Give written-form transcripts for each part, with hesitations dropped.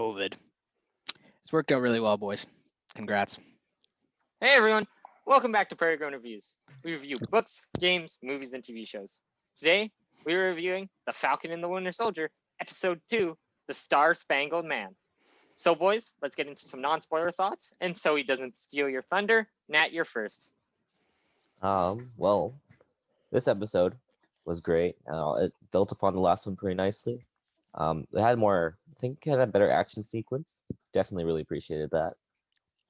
COVID. It's worked out really well, boys. Congrats. Hey everyone, welcome back to Prairie Grown Reviews. We review books, games, movies, and TV shows. Today, we are reviewing The Falcon and the Winter Soldier, Episode 2, The Star-Spangled Man. So boys, let's get into some non-spoiler thoughts, and so he doesn't steal your thunder, Nat, you're first. Well, this episode was great. It built upon the last one pretty nicely. It had more, I think it had a better action sequence. Definitely really appreciated that.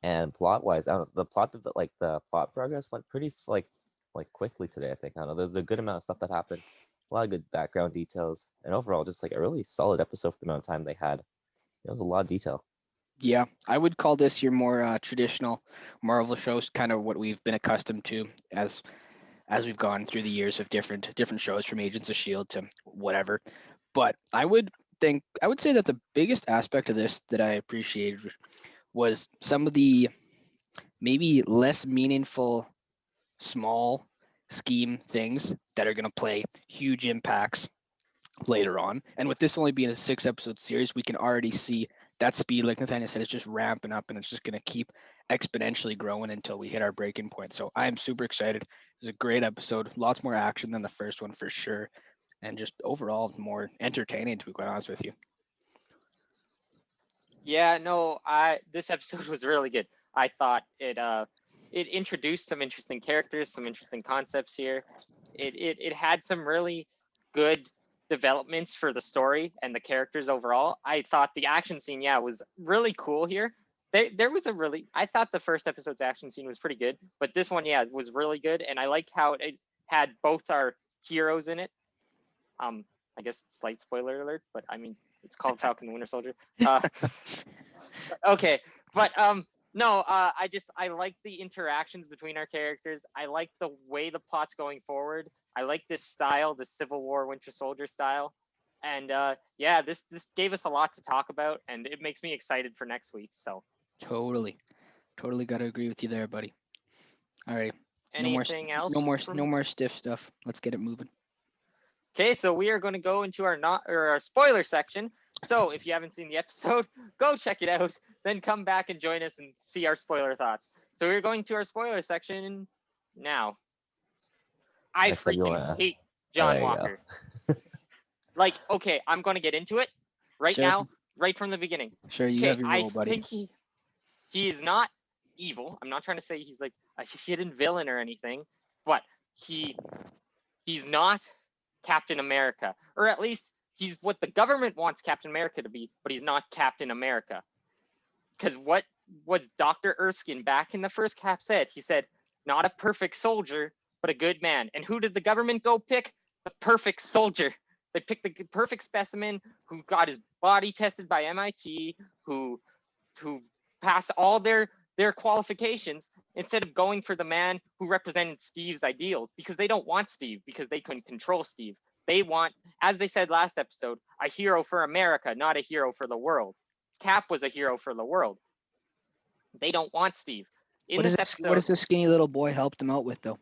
And plot-wise, the plot progress went pretty quickly today. I think there's a good amount of stuff that happened, a lot of good background details, and overall just like a really solid episode for the amount of time they had. It was a lot of detail. Yeah, I would call this your more traditional Marvel shows, kind of what we've been accustomed to as we've gone through the years of different shows, from Agents of Shield to whatever. But I would say that the biggest aspect of this that I appreciated was some of the maybe less meaningful small scheme things that are going to play huge impacts later on. And with this only being a 6-episode series, we can already see that speed, like Nathaniel said, is just ramping up, and it's just going to keep exponentially growing until we hit our breaking point. So I am super excited. It was a great episode, lots more action than the first one for sure, and just overall more entertaining, to be quite honest with you. Yeah, no, this episode was really good. I thought it introduced some interesting characters, some interesting concepts here. It had some really good developments for the story and the characters overall. I thought the action scene, was really cool here. I thought the first episode's action scene was pretty good, but this one, was really good, and I like how it had both our heroes in it. I guess slight spoiler alert, but I mean, it's called Falcon the Winter Soldier. Okay, but no, I like the interactions between our characters. I like the way the plot's going forward. I like this style, the Civil War Winter Soldier style. And this gave us a lot to talk about, and it makes me excited for next week. So Totally got to agree with you there, buddy. All right. Anything else? No more stiff stuff. Let's get it moving. Okay, so we are going to go into our spoiler section. So if you haven't seen the episode, go check it out. Then come back and join us and see our spoiler thoughts. So we're going to our spoiler section now. I freaking hate John Walker. Like, okay, I'm going to get into it now, right from the beginning. Sure, you have your role, buddy. I think he is not evil. I'm not trying to say he's like a hidden villain or anything, but he's not Captain America, or at least he's what the government wants Captain America to be, but he's not Captain America. Because what was Dr. Erskine back in the first Cap said? He said, not a perfect soldier, but a good man. And who did the government go pick? The perfect soldier. They picked the perfect specimen who got his body tested by MIT, who passed all their qualifications, instead of going for the man who represented Steve's ideals, because they don't want Steve, because they couldn't control Steve. They want, as they said last episode, a hero for America, not a hero for the world. Cap was a hero for the world. They don't want Steve. What does this skinny little boy help them out with, though?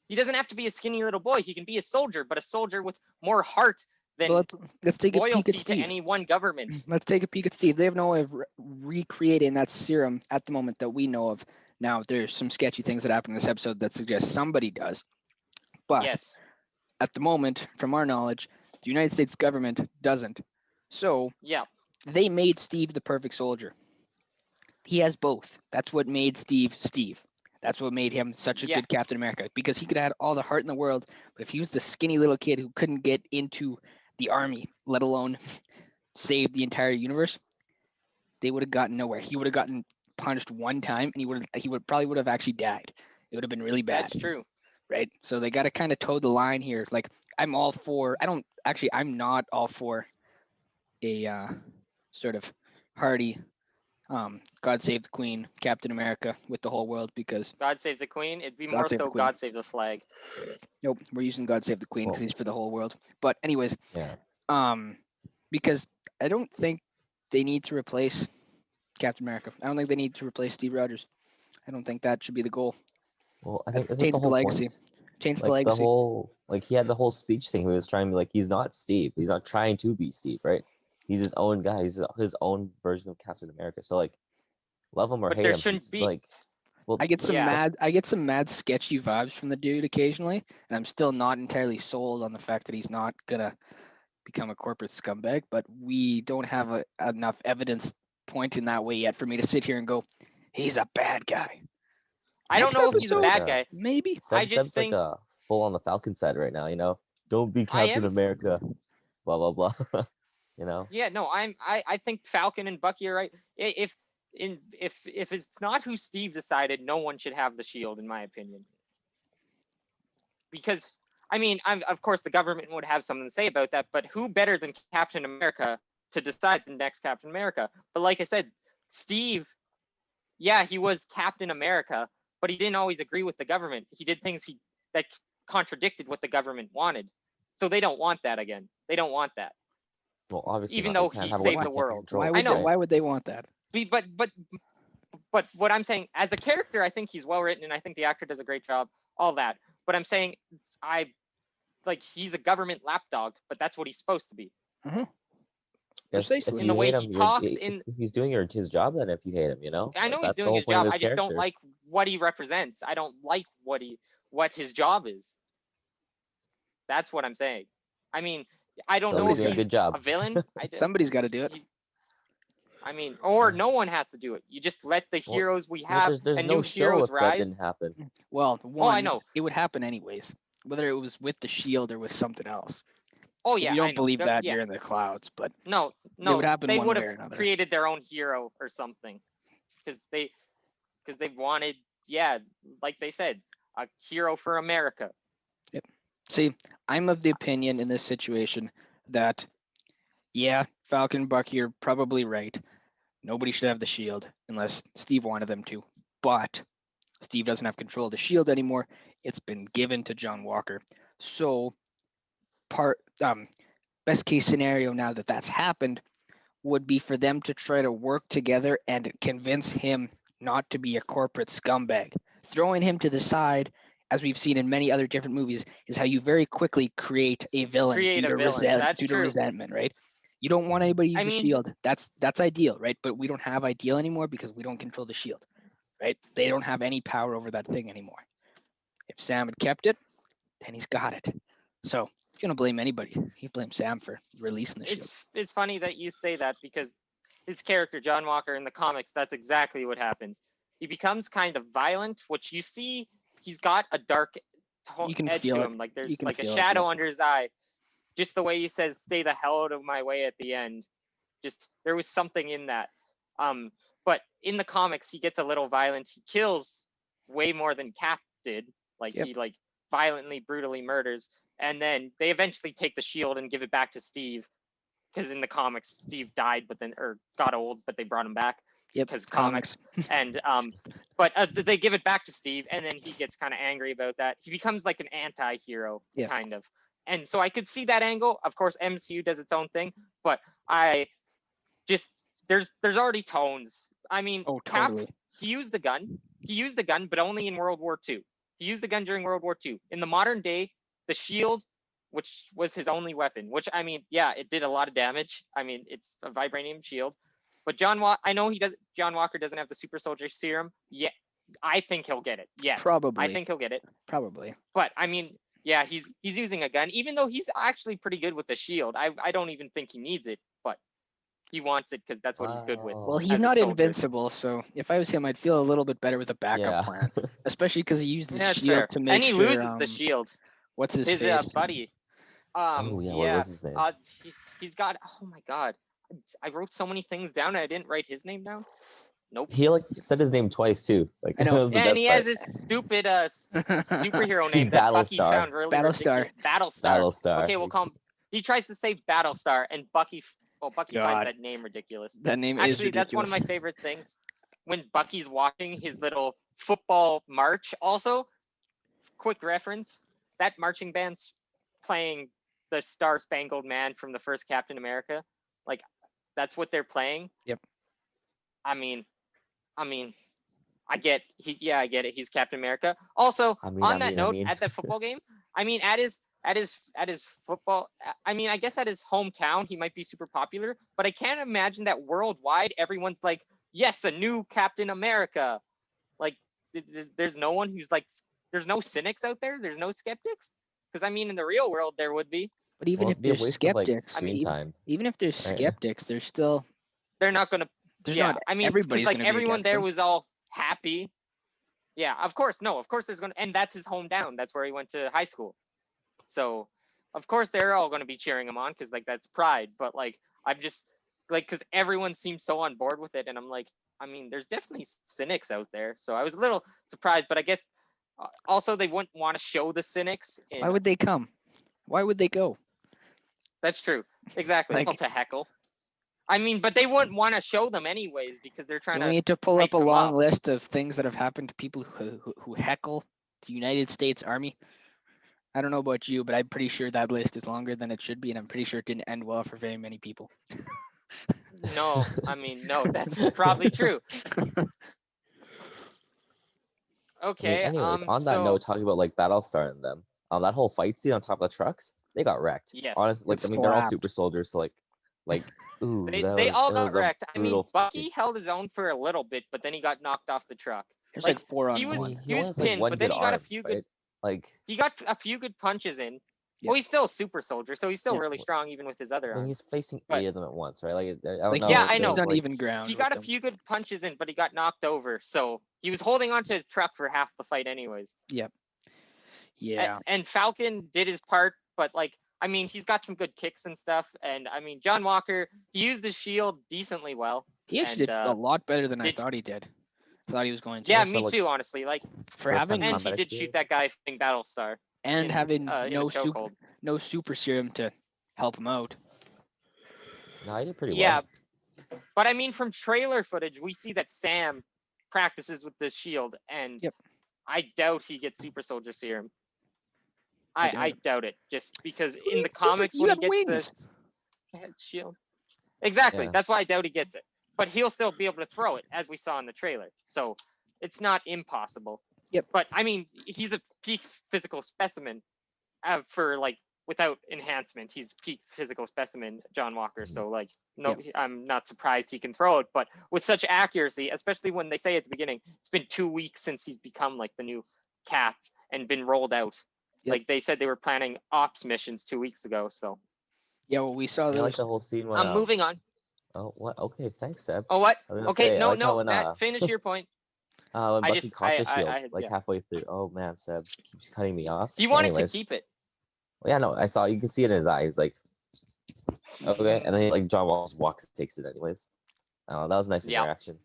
He doesn't have to be a skinny little boy. He can be a soldier, but a soldier with more heart than let's take a peek at Steve. To any one government. Let's take a peek at Steve. They have no way of recreating that serum at the moment that we know of. Now, there's some sketchy things that happen in this episode that suggest somebody does. But yes, at the moment, from our knowledge, the United States government doesn't. So they made Steve the perfect soldier. He has both. That's what made Steve Steve. That's what made him such a good Captain America, because he could have had all the heart in the world, but if he was the skinny little kid who couldn't get into the army, let alone save the entire universe, they would have gotten nowhere. He would have gotten punched one time, and he probably would have actually died. It would have been really bad. That's true. Right? So they got to kind of toe the line here. Like, I'm not all for a sort of hearty God Save the Queen, Captain America with the whole world, because God Save the Queen, it'd be more so God Save the Flag. Nope, we're using God Save the Queen because he's for the whole world. But anyways, because I don't think they need to replace Captain America. I don't think they need to replace Steve Rogers. I don't think that should be the goal. Well, I think change the legacy. Change the legacy. He had the whole speech thing. He was trying to be like, he's not Steve. He's not trying to be Steve, right? He's his own guy. He's his own version of Captain America. So like, love him or But hate there him, shouldn't he's be. like, well, I get some Yeah. mad sketchy vibes from the dude occasionally, and I'm still not entirely sold on the fact that he's not gonna become a corporate scumbag. But we don't have enough evidence pointing that way yet for me to sit here and go, he's a bad guy. I don't Next know if he's a episode, bad guy. maybe. I Seb's just like think full on the Falcon side right now. You know, don't be I Captain am. America. Blah blah blah. You know. Yeah, no, I think Falcon and Bucky are right. If it's not who Steve decided, no one should have the shield, in my opinion. Because I mean, of course the government would have something to say about that, but who better than Captain America to decide the next Captain America? But like I said, Steve, yeah, he was Captain America, but he didn't always agree with the government. He did things that contradicted what the government wanted. So they don't want that again. They don't want that. Well, obviously Even not. You though can't he have a saved weapon the you can't world. control, Why I would know. why would they want that? But what I'm saying, as a character, I think he's well written, and I think the actor does a great job. All that. But I'm saying, he's a government lapdog, but that's what he's supposed to be. Yes, Precisely. if In you the way hate he him, talks in. he's doing his job. Then if you hate him, you know, I know he's that's the doing whole his point of job. this I just don't character. like what he represents. I don't like what his job is. That's what I'm saying. I mean, I don't know Somebody's if doing a he's good job. a villain. Somebody's got to do it. I mean, or no one has to do it. You just let the Well- heroes we Well, have there's and no new show heroes if that rise. didn't happen. Well, one, I know. it would happen anyways, whether it was with the shield or with something else. Oh If yeah, you I don't know. believe that, Yeah. you're in the clouds. But No, would happen they one would way or have another. created their own hero or something, because they wanted, yeah, like they said, a hero for America. See, I'm of the opinion in this situation that, yeah, Falcon and Bucky are probably right. Nobody should have the shield unless Steve wanted them to. But Steve doesn't have control of the shield anymore. It's been given to John Walker. So, best case scenario now that that's happened would be for them to try to work together and convince him not to be a corporate scumbag. Throwing him to the side, as we've seen in many other different movies, is how you very quickly create a villain Create due a to villain. That's due to true. resentment, right? You don't want anybody to use I the mean- shield. That's ideal, right? But we don't have ideal anymore because we don't control the shield, right? They don't have any power over that thing anymore. If Sam had kept it, then he's got it. So if you're gonna blame anybody, you blame Sam for releasing the shield. It's funny that you say that, because his character John Walker in the comics, that's exactly what happens. He becomes kind of violent, which you see he's got a dark You can edge feel to it. him. Like You there's can like a feel it, shadow yeah. under his eye. Just the way he says, "Stay the hell out of my way" at the end. Just there was something in that. But in the comics, he gets a little violent. He kills way more than Cap did. Like Yep. he violently, brutally murders. And then they eventually take the shield and give it back to Steve, because in the comics Steve died, but then or got old, but they brought him back. Yep, Because comics. And but they give it back to Steve, and then he gets kind of angry about that. He becomes like an anti-hero, Yeah. kind of. And so I could see that angle. Of course, MCU does its own thing, but I just there's already tones. I mean, Oh, Cap, totally. he used the gun. He used the gun, but only in World War II. He used the gun during World War II. In the modern day, the shield, which was his only weapon, which I mean, yeah, it did a lot of damage. I mean, it's a vibranium shield. But I know John Walker doesn't have the super soldier serum. Yeah, I think he'll get it. Yes. Probably. I think he'll get it. Probably. But I mean, yeah, he's using a gun, even though he's actually pretty good with the shield. I don't even think he needs it, but he wants it because that's what he's good with. Wow. Well, as he's a not soldier. invincible, so if I was him, I'd feel a little bit better with a backup plan, especially because he used the Yeah, that's shield fair. to make And he sure. loses the shield. What's his His face? buddy. Oh yeah, what was his name? He's got. Oh my god, I wrote so many things down and I didn't write his name down. Nope. He said his name twice too. Like I know. that was the And best he part. has his stupid superhero He's name that Bucky Battlestar. found really Battlestar. ridiculous. Battlestar. Battlestar. Okay, we'll call him. He tries to say Battlestar, and Bucky finds God. that name ridiculous. That name is Actually, ridiculous. that's one of my favorite things. When Bucky's watching his little football march. Also, quick reference: that marching band's playing the Star Spangled Man from the first Captain America. Like, that's what they're playing. Yep. I mean, I get it. He's Captain America. Also, on that note, at that football game, I mean, at at his football, I mean, I guess at his hometown he might be super popular, but I can't imagine that worldwide everyone's like, yes, a new Captain America. Like, there's no one who's like, there's no cynics out there. There's no skeptics. Because I mean, in the real world, there would be. But even Well, if it'd be a there's waste of like skeptics, screen time. even if there's Right. skeptics, there's still They're not gonna. there's Yeah, not I mean, everybody's because like going to be everyone against there him. was all happy. Yeah, of course. No, of course there's gonna, and that's his hometown. That's where he went to high school. So, of course they're all gonna be cheering him on because like that's pride. But like I'm just like because everyone seems so on board with it, and I'm like, I mean, there's definitely cynics out there. So I was a little surprised, but I guess also they wouldn't want to show the cynics. Why would they come? Why would they go? That's true. Exactly. Like- Well, to heckle. I mean, but they wouldn't want to show them anyways because they're trying Do we to. need to pull up hype a them long up. list of things that have happened to people who heckle the United States Army? I don't know about you, but I'm pretty sure that list is longer than it should be, and I'm pretty sure it didn't end well for very many people. No, I mean, no, that's probably true. Okay. Anyways, on that so, note, talking about like Battlestar and them, that whole fight scene on top of the trucks, they got wrecked. Yes. Honestly, like It I mean, they're all slapped. super soldiers, so like, ooh, they all it got was a wrecked. I mean, brutal Bucky scene. held his own for a little bit, but then he got knocked off the truck. There's like Like, 4 on he was- 1. he was only has, like, pinned, one but then good he got a arm, few right? good- Like He got a few good punches in. Yeah. Well, he's still a super soldier, so he's still Yeah. really strong even with his other when arms. he's facing But- 8 of them at once, right? Like I don't Like, know. Yeah, I know. He's on like, even ground. He with got a them. few good punches in, but he got knocked over. So he was holding onto his truck for half the fight anyways. Yeah. And Falcon did his part, but like, I mean, he's got some good kicks and stuff. And I mean, John Walker, he used his shield decently well. He actually did a and, lot better than I did- thought he did. Thought he was going to. Yeah, I me felt like- too, honestly. Like, For First having time and he combat did shoot experience. that guy fighting Battlestar. and in, having in a no chokehold. super serum to help him out. No, I did pretty Yeah, well. but I mean, from trailer footage, we see that Sam practices with the shield, and Yep. I doubt he gets super soldier serum. I doubt I it. doubt it, just because Who in the needs super- comics you when he got gets the shield. Exactly, Yeah. that's why I doubt he gets it. But he'll still be able to throw it, as we saw in the trailer. So it's not impossible. Yep. But I mean, he's a peak physical specimen for like without enhancement. He's peak physical specimen, John Walker. So like, no, I'm not surprised he can throw it. But with such accuracy, especially when they say at the beginning, it's been 2 weeks since he's become like the new Cap and been rolled out. Yep. Like they said they were planning ops missions 2 weeks ago. So Yeah, well, we saw I like those. the whole scene when I'm moving on. Oh, what? Okay, thanks, Seb. Oh, what? I was gonna Okay, say, I no, like how no, when, Matt, finish your point. when I Bucky just- caught the I- shield I- like yeah. halfway through. Oh man, Seb keeps cutting me off. He wanted Anyways, to keep it. yeah, no, I saw. You can see it in his eyes, like okay, and then like John Walsh walks and takes it anyways. Oh, that was a nice Yeah. interaction.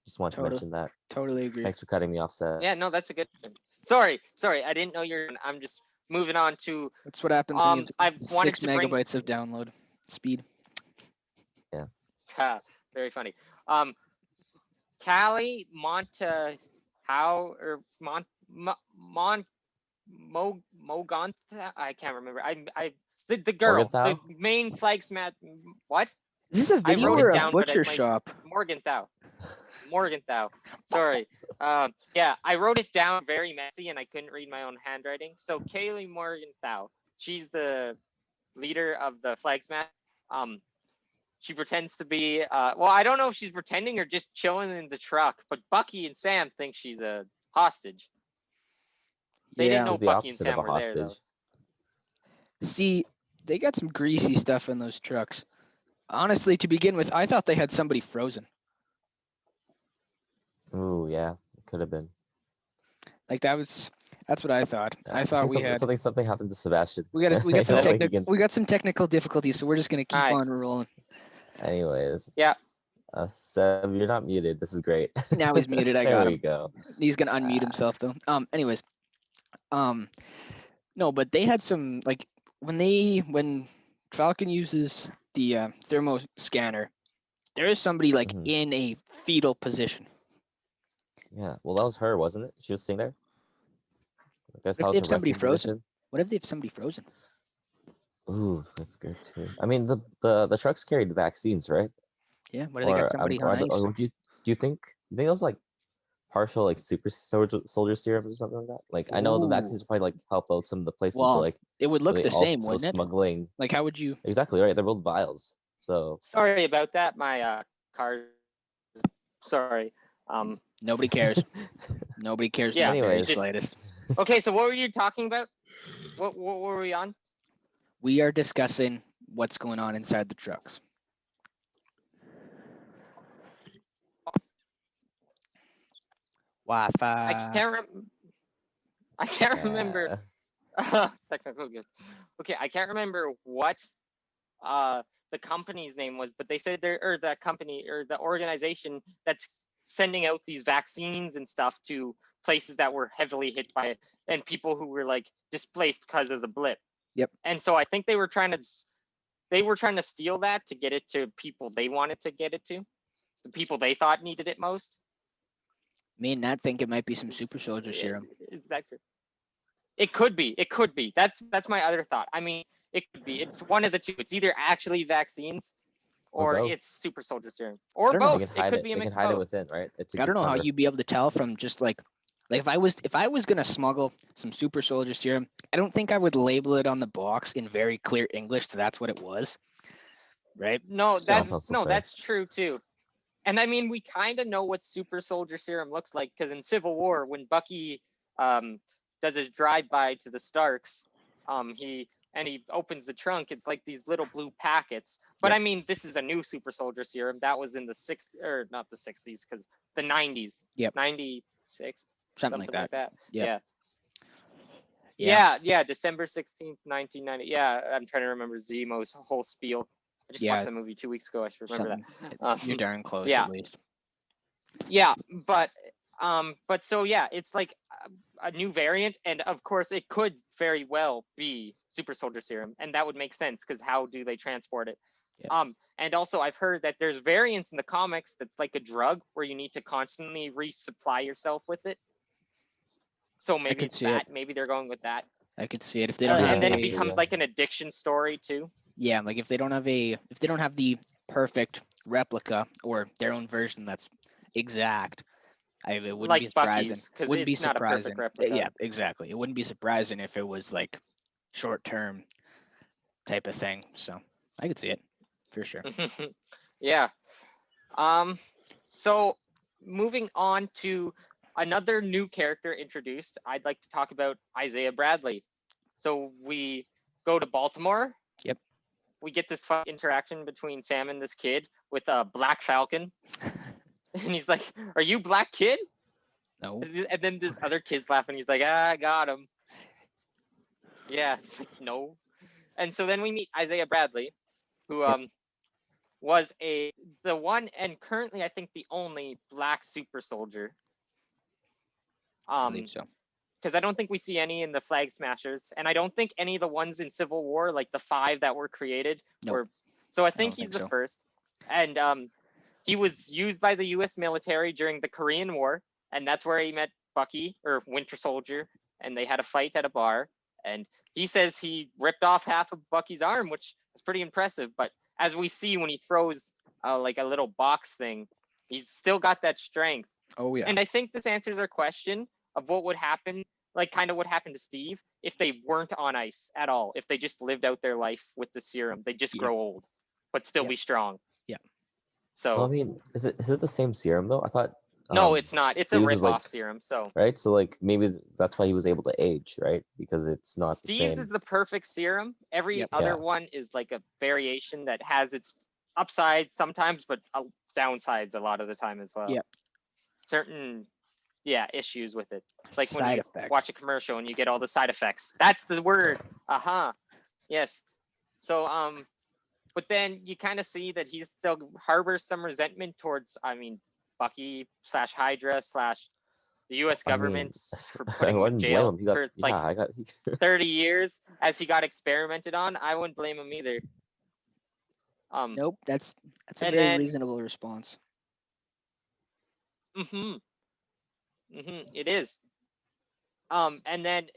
Just wanted to Totally. mention that. Totally agree. Thanks for cutting me off, Seb. Yeah, no, that's a good thing. Sorry, I didn't know you're. I'm just moving on to. That's what happens when you I've have wanted 6 to bring. megabytes of download speed. Very funny. Callie Monta, how or Mogantha? I can't remember. The girl, Morgenthau? the main flagsman. What? Is this a video wrote it or a down, but butcher my- shop? Morgenthau. Sorry. Yeah, I wrote it down very messy and I couldn't read my own handwriting. So Kaylee Morgenthau, she's the leader of the Flagsman. She pretends to be well, I don't know if she's pretending or just chilling in the truck, but Bucky and Sam think she's a hostage. They didn't know She's the Bucky and opposite Sam of a were there though. hostage. See, they got some greasy stuff in those trucks. Honestly, to begin with, I thought they had somebody frozen. Ooh, yeah, it could have been. Like that's what I thought. Yeah, I thought we had something happened to Sebastian. we got some That way he technical can- we got some technical difficulties, so we're just gonna keep Aye. on rolling. Anyways. Yeah. Seb, you're not muted. This is great. Now he's muted. I there got we him. go. He's gonna unmute himself though. Anyways, no, but they had some like when Falcon uses the thermo scanner, there is somebody like Mhm. in a fetal position. Yeah. Well, that was her, wasn't it? She was sitting there. I guess What if that they was have her somebody resting frozen? position. What if they have somebody frozen? Ooh, that's good too. I mean, the trucks carried the vaccines, right? Yeah. What if they got somebody on ice? or do you think it was like partial like super soldier serum or something like that? Like I know the vaccines Ooh. probably like help out some of the places, but Well, like it would are look they the same, also wouldn't it? smuggling? Like, how would you? Exactly right. They're both vials. So Sorry about that. My car. Sorry. Nobody cares. Nobody cares in Yeah. the very anyways, slightest. Okay. So what were you talking about? What were we on? We are discussing what's going on inside the trucks. Wi-Fi. I can't remember. Technical good. Okay, I can't remember what the company's name was, but they said the company or the organization that's sending out these vaccines and stuff to places that were heavily hit by it and people who were like displaced because of the blip. Yep. And so I think they were trying to steal that to get it to people they wanted to get it to, the people they thought needed it most. Me and Nat think it might be some super soldier serum. Is that true? It could be. It could be. That's my other thought. I mean, it could be. It's one of the two. It's either actually vaccines or both. it's super soldier serum or don't know. both. They can It hide could it. be a They can mix hide of it both. within, right? It's I don't know how clever. you'd be able to tell from just like if I was gonna smuggle some super soldier serum, I don't think I would label it on the box in very clear English that that's what it was. Right? No, So- that's also no, fair. that's true too. And I mean, we kind of know what super soldier serum looks like because in Civil War, when Bucky does his drive-by to the Starks, he opens the trunk. It's like these little blue packets. But Yep. I mean, this is a new super soldier serum that was in the not the 60s, because the 90s. Yep. 96, something like that. Yep. Yeah. December 16th, 1990. Yeah, I'm trying to remember Zemo's whole spiel. I just watched the movie 2 weeks ago. I should remember that. You're darn close, yeah. at least. Yeah, but so yeah, it's like a new variant, and of course it could very well be super soldier serum, and that would make sense because how do they transport it? Yeah. And also I've heard that there's variants in the comics that's like a drug where you need to constantly resupply yourself with it. So maybe it's that. Maybe they're going with that. I could see it if they don't have and then a, it becomes like an addiction story too. Yeah, like if they don't have the perfect replica or their own version that's exact, it wouldn't Like be surprising. Bucky's, 'cause Wouldn't be it's not a perfect surprising. replica. Yeah, exactly. It wouldn't be surprising if it was like short term type of thing. So I could see it for sure. Yeah. So moving on to another new character introduced, I'd like to talk about Isaiah Bradley. So we go to Baltimore. Yep. We get this fun interaction between Sam and this kid with a Black Falcon. And he's like, "Are you Black Kid?" No. And then this other kid's laughing. He's like, "I got him." Yeah. He's like, "No." And so then we meet Isaiah Bradley, who was the one and currently I think the only Black super soldier. I believe so. Because I don't think we see any in the Flag Smashers, and I don't think any of the ones in Civil War, like the 5 that were created, were. So I think he's the first, and he was used by the U.S. military during the Korean War, and that's where he met Bucky or Winter Soldier, and they had a fight at a bar. And he says he ripped off half of Bucky's arm, which is pretty impressive. But as we see when he throws like a little box thing, he's still got that strength. Oh yeah. And I think this answers our question of what would happen, like kind of what happened to Steve if they weren't on ice at all, if they just lived out their life with the serum. They just grow old, but still be strong. Yeah. So Well, I mean, is it the same serum though? I thought. No, it's not. It's Steve's a is rip-off serum. So right, so like maybe that's why he was able to age, right? Because it's not the Steve's same. is the perfect serum. Every other Yeah. one is like a variation that has its upsides sometimes, but downsides a lot of the time as well. Yep. Certain issues with it. Like when Side you effects. watch a commercial and you get all the side effects. That's the word. Yes. So but then you kind of see that he still harbors some resentment towards, I mean, Bucky / Hydra / the U.S. government for I putting him in wouldn't jail blame him. for like 30 years as he got experimented on. I wouldn't blame him either. Nope, that's a and very then- reasonable response. It is. And then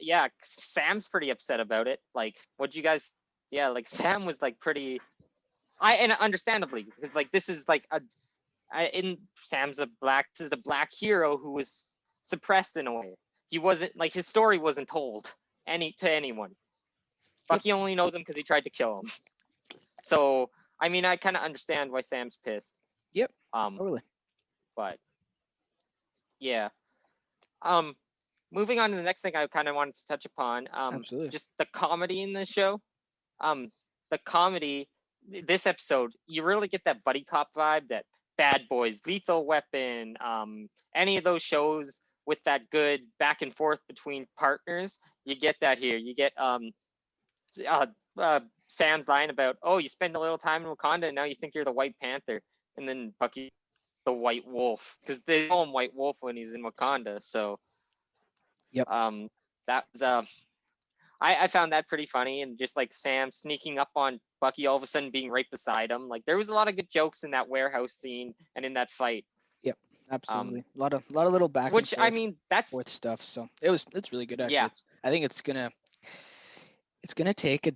Sam's pretty upset about it. Like, what'd you guys? Yeah, like Sam was like pretty. And understandably, because like this is like Sam's a black hero who was suppressed in a way. He wasn't like his story wasn't told to anyone. Bucky only knows him because he tried to kill him. So I mean, I kind of understand why Sam's pissed. Yep. Totally. But yeah. Moving on to the next thing I kind of wanted to touch upon. Absolutely. Just the comedy in the show. The comedy this episode, you really get that buddy cop vibe, that Bad Boys, Lethal Weapon, any of those shows with that good back and forth between partners. You get that here. You get Sam's line about, oh, you spend a little time in Wakanda and now you think you're the White Panther, and then Bucky the White Wolf, because they call him White Wolf when he's in Wakanda. So yep. That was I found that pretty funny, and just like Sam sneaking up on Bucky all of a sudden being right beside him. Like there was a lot of good jokes in that warehouse scene and in that fight. Yep, absolutely. A lot of little back which and forth, I mean that's forth stuff. So it's really good actually. Yeah. I think it's gonna take a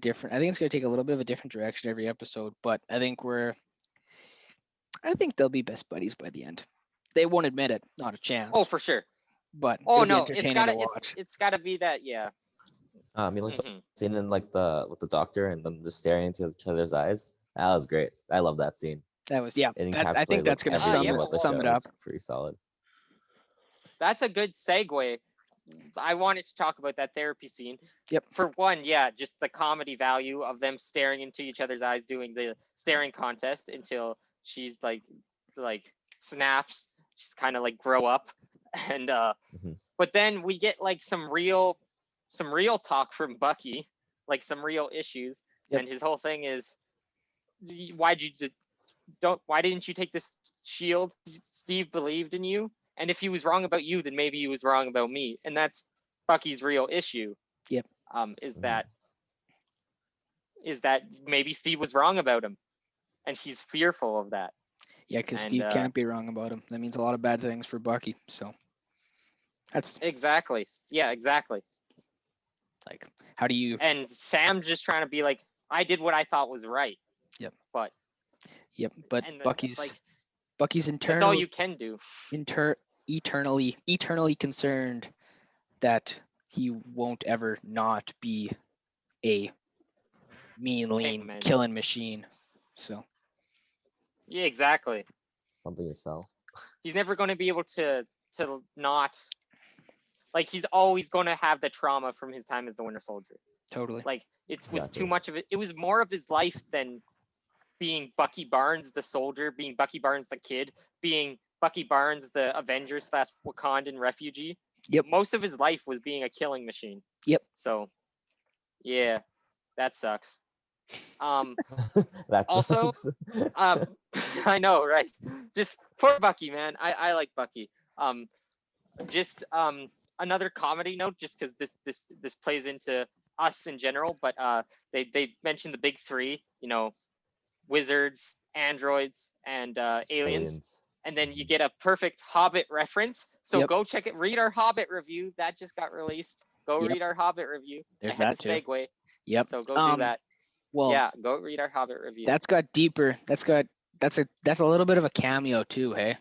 little bit of a different direction every episode, but I think they'll be best buddies by the end. They won't admit it, not a chance. Oh, for sure. But oh it'll be no, entertaining to watch. it's gotta be that, yeah. You like the scene in like with the doctor and them just staring into each other's eyes? That was great. I love that scene. That was, yeah. It I think that's gonna sum it up. Pretty solid. That's a good segue. I wanted to talk about that therapy scene. Yep. For one, yeah, just the comedy value of them staring into each other's eyes, doing the staring contest until she's like snaps. She's kind of like grow up, and but then we get like some real talk from Bucky, like some real issues. Yep. And his whole thing is, why didn't you take this shield? Steve believed in you, and if he was wrong about you, then maybe he was wrong about me. And that's Bucky's real issue. Yep. Is that maybe Steve was wrong about him, and he's fearful of that. Yeah, because Steve can't be wrong about him. That means a lot of bad things for Bucky. So that's exactly. Yeah, exactly. Like, how do you? And Sam's just trying to be like, I did what I thought was right. Yep. But Bucky's internal. That's all you can do. Eternally concerned that he won't ever not be a mean, lean, killing machine. So. Yeah, exactly. Something to sell. He's never going to be able to not. Like, he's always going to have the trauma from his time as the Winter Soldier. Totally. Like, was too much of it. It was more of his life than being Bucky Barnes, the soldier, being Bucky Barnes, the kid, being Bucky Barnes, the Avenger / Wakandan refugee. Yep. Most of his life was being a killing machine. Yep. So, yeah, that sucks. That also, sucks. I know, right? Just poor Bucky, man. I like Bucky. Just another comedy note, just because this plays into us in general, but they mentioned the big three, wizards, androids, and aliens. And then you get a perfect Hobbit reference. So go check it. Read our Hobbit review that just got released. Read our Hobbit review. There's that too. Segue. Yep. So go do that. Well, yeah, go read our Hobbit review. That's got deeper. That's a little bit of a cameo too, hey?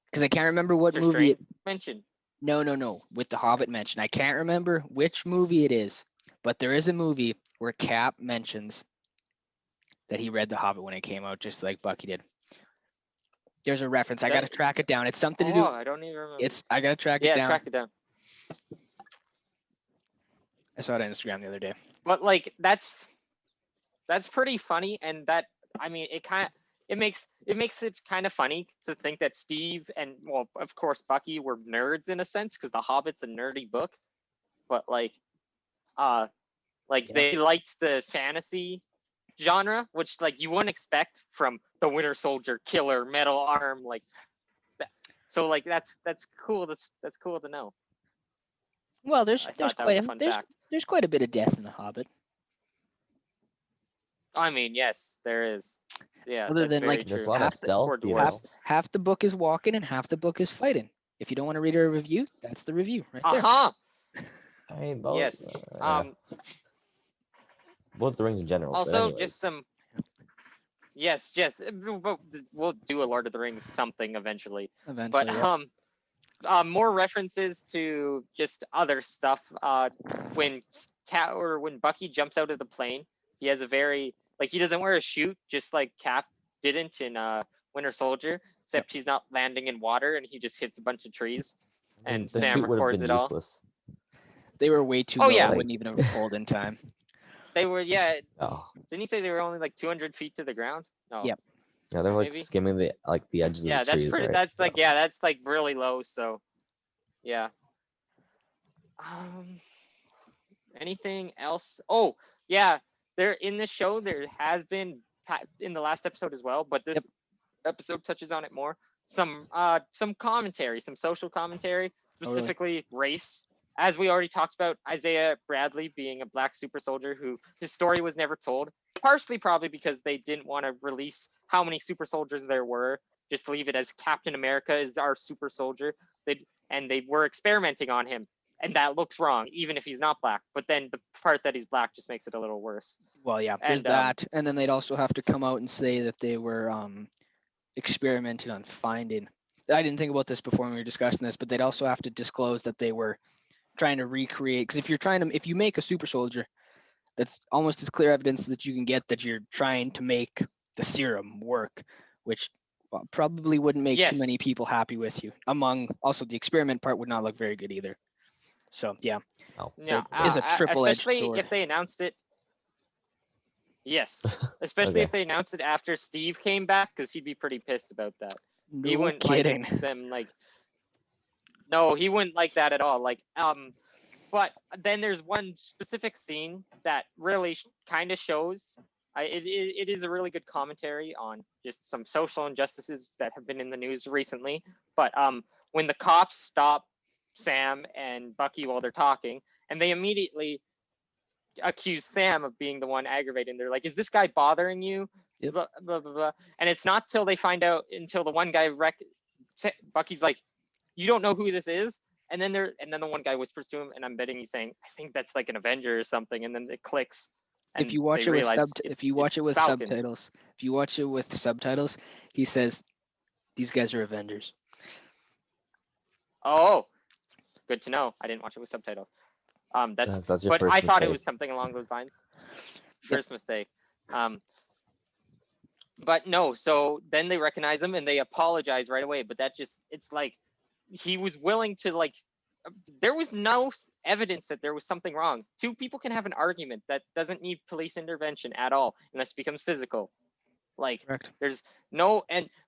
Because I can't remember what movie mentioned. No. With the Hobbit mention, I can't remember which movie it is, but there is a movie where Cap mentions that he read the Hobbit when it came out, just like Bucky did. There's a reference. I gotta track it down. It's something to do. I don't even remember. I gotta track it down. Yeah, track it down. I saw it on Instagram the other day. But like that's pretty funny, and that, I mean, it makes it kind of funny to think that Steve and, well, of course, Bucky were nerds in a sense, because The Hobbit's a nerdy book, but they liked the fantasy genre, which like you wouldn't expect from the Winter Soldier, killer, metal arm, like that. So like that's cool. That's cool to know. Well, there's quite a bit of death in The Hobbit. I mean, yes, there is. Yeah. Other than like there's a lot of stealth. Half the book is walking and half the book is fighting. If you don't want to read a review, that's the review right there. I mean, both. Yes. Both the Rings in general. Also, just some Yes, yes. We'll do a Lord of the Rings something eventually. Eventually, But yeah. more references to just other stuff. When when Bucky jumps out of the plane, he has a very he doesn't wear a chute, just like Cap didn't in Winter Soldier, except he's not landing in water and he just hits a bunch of trees, and The Sam shoot would have records been it all. useless. They were way too Oh, low. yeah. They wouldn't even have rolled in time. They were, yeah. Oh, Didn't he say they were only like 200 feet to the ground? No. Yep. yeah, they're like Maybe? skimming the edges Yeah, of the that's trees, pretty. right? That's So, like that's like really low. So, yeah. Anything else? Oh, yeah. There in this show, there has been in the last episode as well, but this episode touches on it more. Some commentary, some social commentary, specifically race. As we already talked about, Isaiah Bradley being a black super soldier who his story was never told, partially probably because they didn't want to release how many super soldiers there were, just leave it as Captain America is our super soldier. They were experimenting on him, and that looks wrong, even if he's not black. But then the part that he's black just makes it a little worse. Well, yeah, there's And, that, and then they'd also have to come out and say that they were experimenting on finding. I didn't think about this before when we were discussing this, but they'd also have to disclose that they were trying to recreate. Because if you make a super soldier, that's almost as clear evidence that you can get that you're trying to make the serum work, which probably wouldn't make too many Yes. people happy with you. Among also the experiment part would not look very good either. So yeah, oh. So No, it is a triple-edged especially sword. if they announced it. Yes, especially Okay. if they announced it after Steve came back, because he'd be pretty pissed about that. He No wouldn't kidding. like them No, he wouldn't like that at all. But then there's one specific scene that really kind of shows. It is a really good commentary on just some social injustices that have been in the news recently. But when the cops stop Sam and Bucky while they're talking, and they immediately accuse Sam of being the one aggravating. They're like, "Is this guy bothering you?" Yep. Blah, blah, blah, blah. And it's not till they find out, until the one guy Bucky's like, "You don't know who this is?" And then the one guy whispers to him, and I'm betting he's saying, "I think that's like an Avenger or something." And then it clicks. And If you watch they it with realize Falcon. subtitles, he says these guys are Avengers. Oh, good to know. I didn't watch it with subtitles. That's your But first I thought it mistake. was something along those lines. First mistake. But no, so then they recognize him and they apologize right away. But it's like he was willing to there was no evidence that there was something wrong. Two people can have an argument that doesn't need police intervention at all unless it becomes physical. Correct. There's no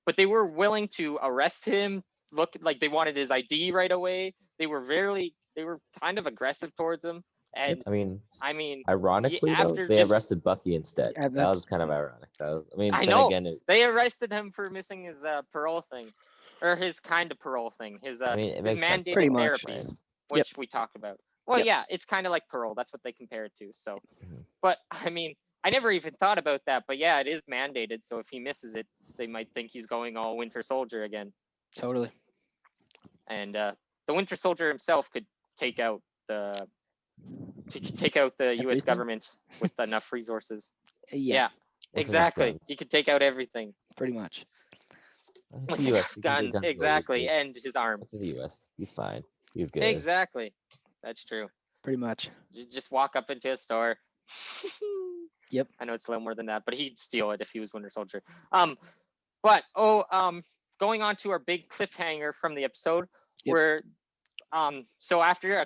but they were willing to arrest him. Look, like they wanted his ID right away. They were kind of aggressive towards him. And I mean, I ironically though, after they just- arrested Bucky instead. Yeah, that was that's- kind of ironic. I then know. again, they arrested him for missing his parole thing, or his kind of parole thing, his it his makes sense. mandated Pretty much. therapy, Right? which we talked about. Well, Yep. yeah, it's kind of like parole. That's what they compare it to. So, Mhm. but I mean, I never even thought about that. But yeah, it is mandated. So if he misses it, they might think he's going all Winter Soldier again. Totally. And the Winter Soldier himself could take out the U.S. Everything? government with enough resources. Yeah, With exactly. enough He guns. could take out everything pretty much. It's with the US. enough He can do guns. really Exactly, easy. and his arm. It's the US. He's fine. He's good. Exactly. That's true. Pretty much. You just walk up into a store. Yep. I know it's a little more than that, but he'd steal it if he was Winter Soldier. Going on to our big cliffhanger from the episode, Yep. where so after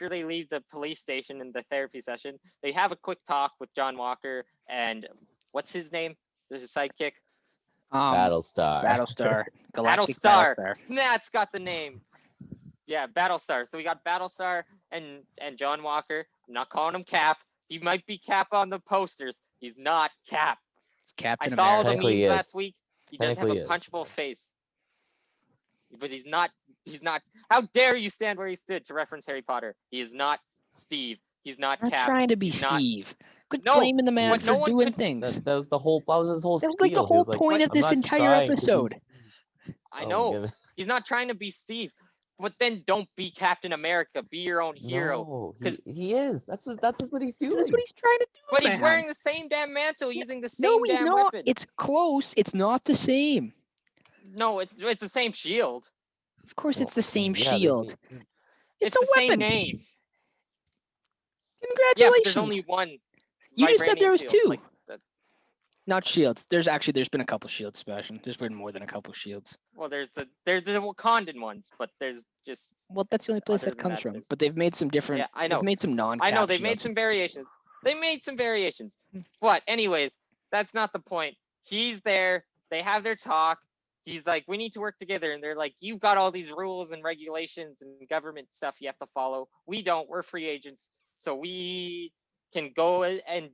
they leave the police station in the therapy session, they have a quick talk with John Walker and what's his name? There's a sidekick. Battlestar. Battlestar. Galactic Battlestar. Battlestar. That's got the name. Yeah, Battlestar. So we got Battlestar and John Walker. I'm not calling him Cap. He might be Cap on the posters. He's not Cap. It's Captain I saw all America. the Technically he memes is. last week. He does have a Technically he is. punchable face. But he's not. How dare you stand where he stood to reference Harry Potter? He is not Steve. He's not I'm Cap. trying to be He's not- Steve. Quit No, blaming the man but for no one doing could- things. That was the whole. That was his whole. That was like the spiel. He whole was like, point of "I'm this not entire trying to be episode. Steve." I Oh, know. goodness. He's not trying to be Steve. but then don't be Captain America. Be your own hero. No, 'Cause- he is. That's what he's doing. That's what he's trying to do, But he's man. wearing the same damn mantle, using the No, same he's damn not. weapon. It's close. It's not the same. No, it's the same shield. Of course, it's the same Yeah, they shield. made- It's a the weapon. same name. Yeah, Congratulations. but there's only one. You just said there vibranium was shield. two. Like, Not shields. There's been a couple shields, Sebastian. There's been more than a couple shields. well, there's the Wakandan ones, but there's just Well, that's the only place Other that than comes that, from. there's- But they've made some different. Yeah, I know. They've made some non-cap I know they've made shields. some variations. They made some variations. Hmm. But anyways, that's not the point. He's there. They have their talk. He's like, we need to work together. And they're like, you've got all these rules and regulations and government stuff you have to follow. We don't. We're free agents. So we can go and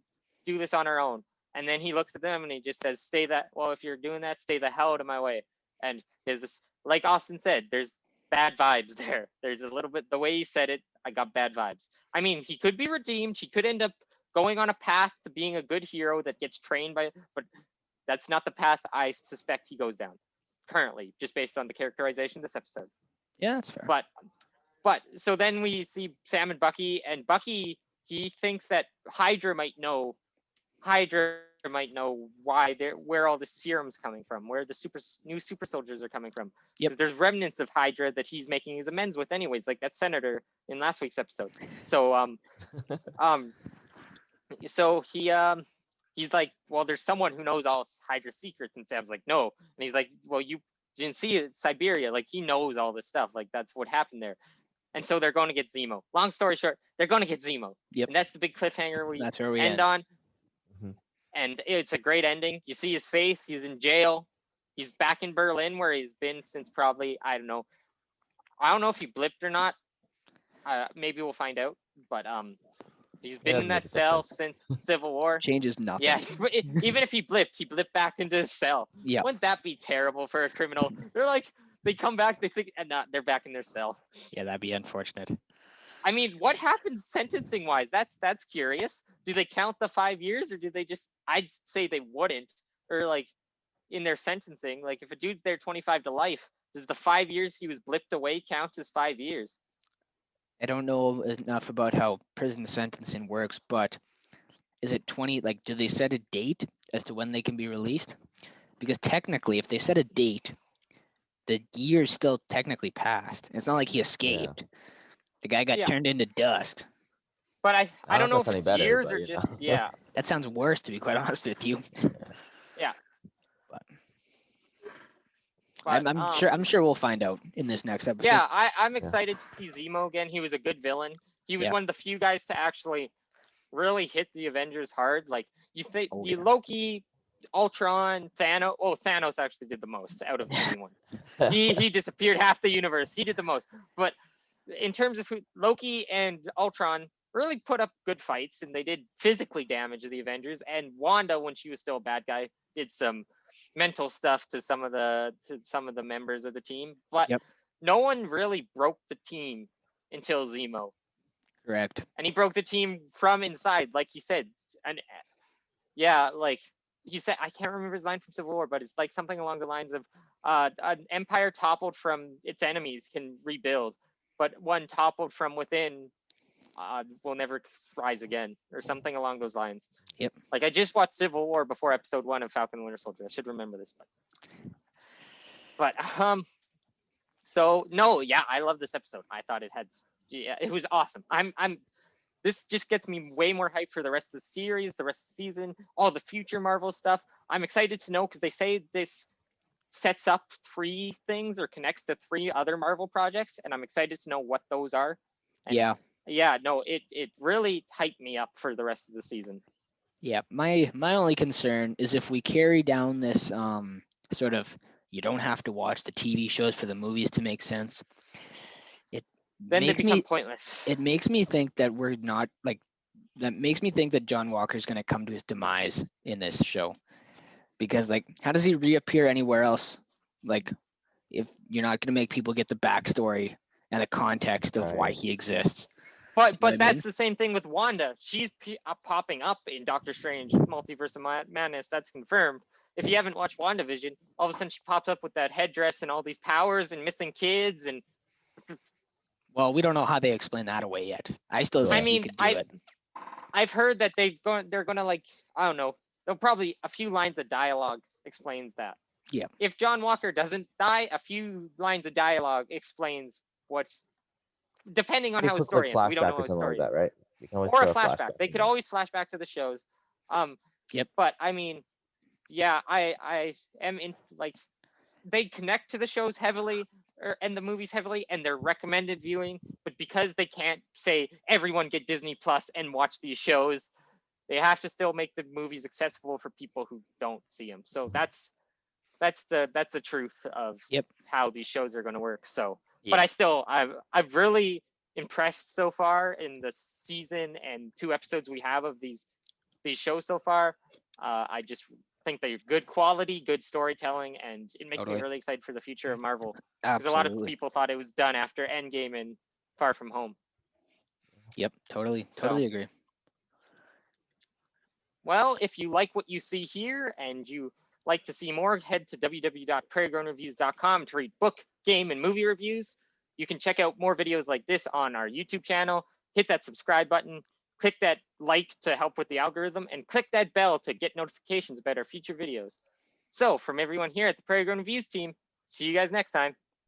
do this on our own. And then he looks at them and he just says, if you're doing that, stay the hell out of my way. And there's this, like Austin said, there's bad vibes there. There's a little bit, the way he said it, I got bad vibes. I mean, he could be redeemed. He could end up going on a path to being a good hero that gets trained by, but that's not the path I suspect he goes down currently, just based on the characterization of this episode. Yeah, that's fair. But so then we see Sam and Bucky, he thinks that Hydra might know where all the serum's coming from, where the new super soldiers are coming from. Yep. Because there's remnants of Hydra that he's making his amends with anyways, like that senator in last week's episode. So so he's like, well, there's someone who knows all Hydra secrets, and Sam's like, no. And he's like, well, you didn't see it, Siberia, like he knows all this stuff, like that's what happened there. And so they're going to get Zemo. Long story short, they're going to get Zemo. Yep. And that's the big cliffhanger That's where we end end. on. Mhm. And it's a great ending. You see his face. He's in jail. He's back in Berlin, where he's been since probably, I don't know if he blipped or not. Maybe we'll find out. But he's been in doesn't make that a cell difference. since Civil War. Changes nothing. Yeah, even if he blipped back into his cell. Yeah. Wouldn't that be terrible for a criminal? They're like, they come back, they think, and not, they're back in their cell. Yeah, that'd be unfortunate. I mean, what happens sentencing wise? That's curious. Do they count the 5 years, or do they just? I'd say they wouldn't, or like in their sentencing, like if a dude's there 25 to life, does the 5 years he was blipped away count as 5 years? I don't know enough about how prison sentencing works, but is it 20? Like, do they set a date as to when they can be released? Because technically, if they set a date, the year's still technically passed. It's not like he escaped. The guy got Yeah. turned into dust. But I don't know if that's any it's better, years but, or you just know. yeah. That sounds worse, to be quite honest with you. But, I'm sure we'll find out in this next episode. Yeah, I'm excited to see Zemo again. He was a good villain. He was Yeah. one of the few guys to actually really hit the Avengers hard. Like you think Oh, yeah. Loki, Ultron, Thanos. Oh, Thanos actually did the most out of anyone. he disappeared half the universe. He did the most. But in terms of Loki and Ultron really put up good fights, and they did physically damage the Avengers. And Wanda, when she was still a bad guy, did some mental stuff to some of the members of the team. But Yep. no one really broke the team until Zemo. Correct. And he broke the team from inside, like he said. And yeah, like he said, I can't remember his line from Civil War, but it's like something along the lines of an empire toppled from its enemies can rebuild, but one toppled from within will never rise again, or something along those lines. Yep. Like I just watched Civil War before episode 1 of Falcon and Winter Soldier. I should remember this, but so no, yeah, I love this episode. I thought it was awesome. This just gets me way more hyped for the rest of the series, the rest of the season, all the future Marvel stuff. I'm excited to know, because they say this sets up 3 things or connects to 3 other Marvel projects, and I'm excited to know what those are. And Yeah. no, it really hyped me up for the rest of the season. Yeah. My only concern is if we carry down this sort of, you don't have to watch the TV shows for the movies to make sense. Then they makes become me pointless. it makes me think that we're not like that makes me think that John Walker's going to come to his demise in this show, because like, how does he reappear anywhere else? Like, if you're not going to make people get the backstory and the context of why Right. he exists. But what I that's mean? the same thing with Wanda. She's popping up in Doctor Strange Multiverse of Madness. That's confirmed. If you haven't watched WandaVision, all of a sudden she pops up with that headdress and all these powers and missing kids, and Well, we don't know how they explain that away yet. I still I think you mean, could do it. I've heard that they're gonna like, I don't know, they'll probably a few lines of dialogue explains that. Yeah. If John Walker doesn't die, a few lines of dialogue explains what, depending on A how his quick like story ends. We don't flashback know or his something like story that, ends. right? You can always Or a show a flashback. They in could there. always flashback to the shows. Yep. But I mean, yeah, I am in like they connect to the shows heavily and the movies heavily and they're recommended viewing, but because they can't say everyone get Disney Plus and watch these shows, they have to still make the movies accessible for people who don't see them. So that's the truth of Yep. how these shows are going to work. So, Yeah. but I've really impressed so far in the season and 2 episodes we have of these shows so far. I just think they're good quality, good storytelling, and it makes Totally. me really excited for the future of Marvel. Because a lot of Absolutely. people thought it was done after Endgame and Far From Home. Yep. Totally. So- Totally agree. Well, if you like what you see here and you like to see more, head to www.prairiegrownreviews.com to read book, game, and movie reviews. You can check out more videos like this on our YouTube channel. Hit that subscribe button, click that like to help with the algorithm, and click that bell to get notifications about our future videos. So from everyone here at the Prairie Grown Reviews team, see you guys next time.